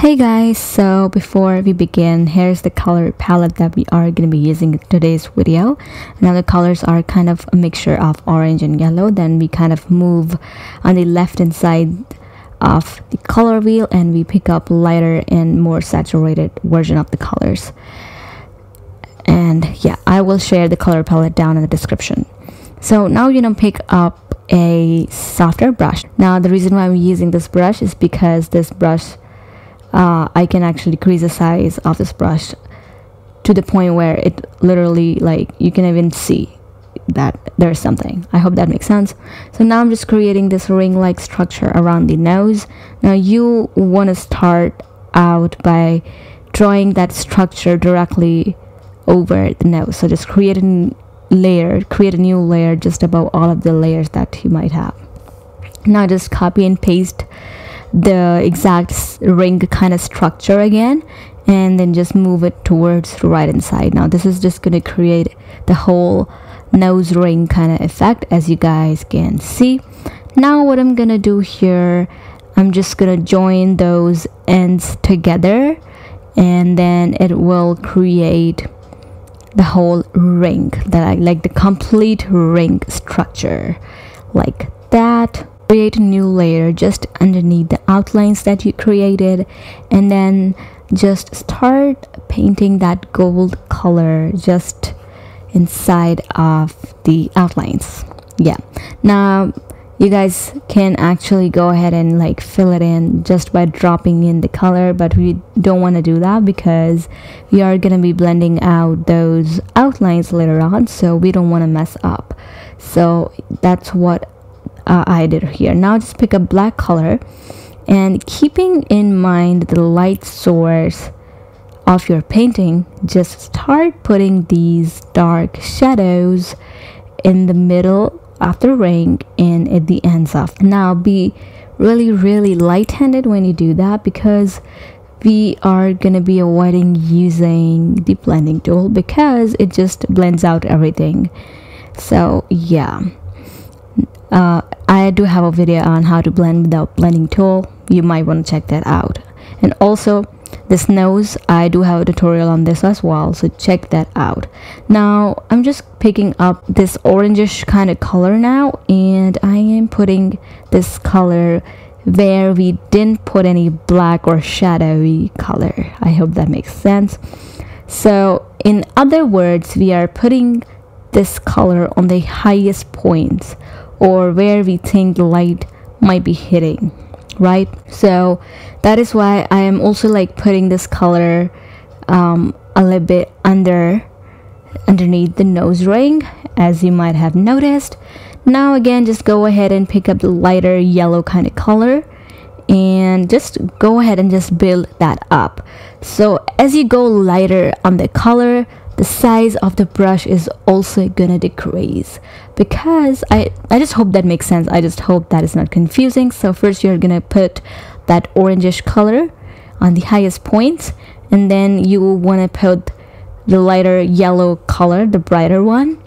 Hey guys, so before we begin, here's the color palette that we are going to be using in today's video. Now the colors are kind of a mixture of orange and yellow. Then we kind of move on the left hand side of the color wheel and we pick up lighter and more saturated version of the colors. And yeah, I will share the color palette down in the description. So now you're gonna pick up a softer brush. Now the reason why I'm using this brush is because this brush I can actually decrease the size of this brush to the point where it literally, like, you can even see that there's something. I hope that makes sense. So now I'm just creating this ring-like structure around the nose. Now you want to start out by drawing that structure directly over the nose. So just create a new layer just above all of the layers that you might have. Now just copy and paste the exact ring kind of structure again, and then just move it towards the right hand side. Now this is just going to create the whole nose ring kind of effect, as you guys can see. Now what I'm gonna do here, I'm just gonna join those ends together, and then it will create the whole ring that I like, the complete ring structure like that. Create a new layer just underneath the outlines that you created, and then just start painting that gold color just inside of the outlines. Yeah, now you guys can actually go ahead and like fill it in just by dropping in the color, but we don't want to do that because we are going to be blending out those outlines later on, so we don't want to mess up. So that's what I did here. Now just pick a black color, and keeping in mind the light source of your painting, just start putting these dark shadows in the middle of the ring and at the ends of. Now be really light-handed when you do that, because we are gonna be avoiding using the blending tool because it just blends out everything. So yeah, I do have a video on how to blend without blending tool. You might want to check that out. And also this nose, I do have a tutorial on this as well, so check that out. Now I'm just picking up this orangish kind of color now, and I am putting this color where we didn't put any black or shadowy color. I hope that makes sense. So in other words, we are putting this color on the highest points, or where we think the light might be hitting, right? So that is why I am also like putting this color a little bit underneath the nose ring, as you might have noticed. Now again, just go ahead and pick up the lighter yellow kind of color and just go ahead and just build that up. So as you go lighter on the color, the size of the brush is also gonna decrease, because I just hope that makes sense. I just hope that is not confusing. So first you're gonna put that orangish color on the highest points, and then you want to put the lighter yellow color, the brighter one,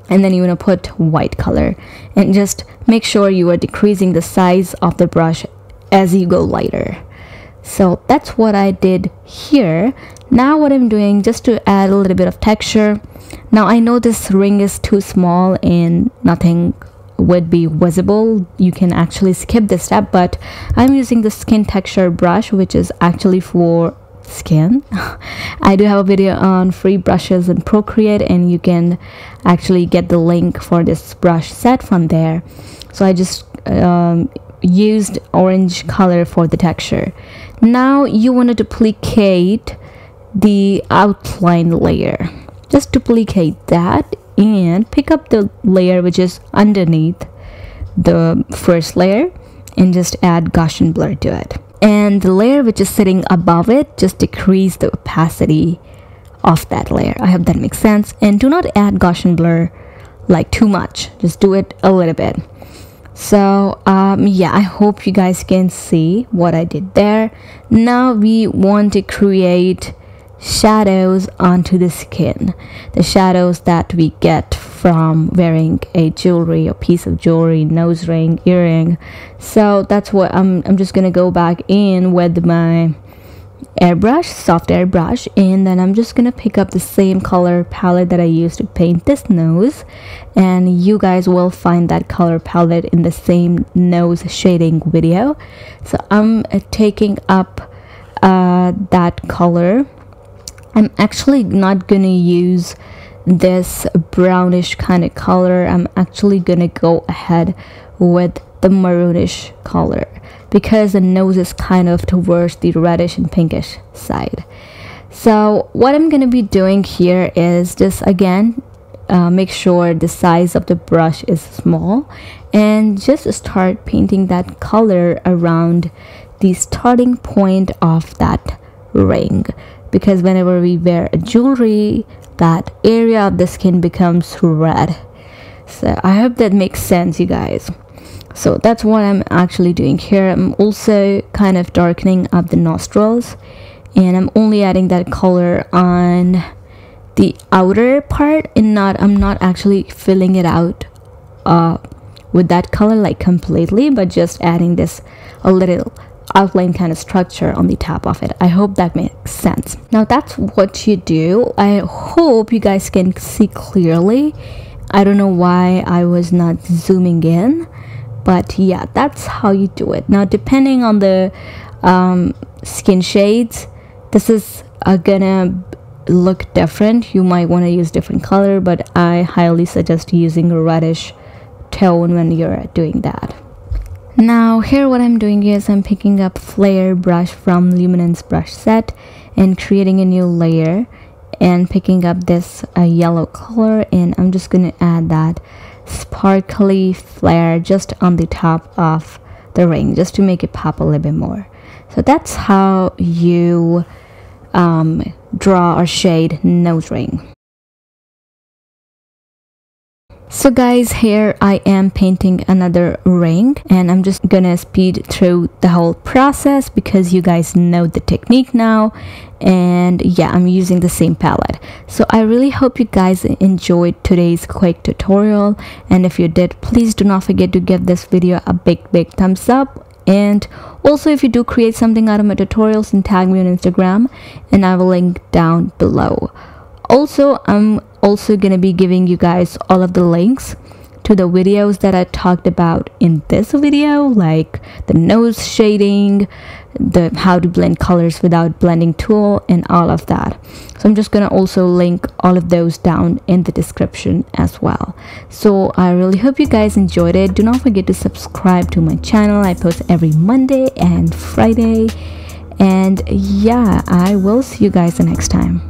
and then you want to put white color, and just make sure you are decreasing the size of the brush as you go lighter. So that's what I did here. Now what I'm doing, just to add a little bit of texture. Now I know this ring is too small and nothing would be visible. You can actually skip this step, but I'm using the skin texture brush, which is actually for skin. I do have a video on free brushes in Procreate, and you can actually get the link for this brush set from there. So I just used orange color for the texture. Now you want to duplicate the outline layer. Just duplicate that and pick up the layer which is underneath the first layer, and just add Gaussian Blur to it. And the layer which is sitting above it, just decrease the opacity of that layer. I hope that makes sense. And do not add Gaussian Blur like too much, just do it a little bit. So yeah, I hope you guys can see what I did there. Now we want to create shadows onto the skin, the shadows that we get from wearing a jewelry, a piece of jewelry, nose ring, earring. So that's what I'm just gonna go back in with my airbrush, soft airbrush, and then I'm just gonna pick up the same color palette that I used to paint this nose, and you guys will find that color palette in the same nose shading video. So I'm taking up that color. I'm actually not gonna use this brownish kind of color. I'm actually gonna go ahead with the maroonish color because the nose is kind of towards the reddish and pinkish side. So what I'm gonna be doing here is just again make sure the size of the brush is small and just start painting that color around the starting point of that ring, because whenever we wear a jewelry, that area of the skin becomes red. So I hope that makes sense, you guys. So that's what I'm actually doing here. I'm also kind of darkening up the nostrils, and I'm only adding that color on the outer part, and I'm not actually filling it out with that color like completely, but just adding this a little outline kind of structure on the top of it. I hope that makes sense. Now that's what you do. I hope you guys can see clearly. I don't know why I was not zooming in, but yeah, that's how you do it. Now depending on the skin shades, this is gonna look different. You might want to use different color, but I highly suggest using a reddish tone when you're doing that. Now here what I'm doing is I'm picking up Flare brush from Luminance brush set and creating a new layer and picking up this yellow color, and I'm just gonna add that sparkly flare just on the top of the ring just to make it pop a little bit more. So that's how you draw or shade nose ring. So guys, here I am painting another ring, and I'm just gonna speed through the whole process because you guys know the technique now. And yeah, I'm using the same palette. So I really hope you guys enjoyed today's quick tutorial, and if you did, please do not forget to give this video a big thumbs up. And also, if you do create something out of my tutorials, then tag me on Instagram and I will link down below. Also, I'm also gonna be giving you guys all of the links to the videos that I talked about in this video, like the nose shading, the how to blend colors without blending tool, and all of that. So I'm just gonna also link all of those down in the description as well. So I really hope you guys enjoyed it. Do not forget to subscribe to my channel. I post every Monday and Friday, and yeah, I will see you guys the next time.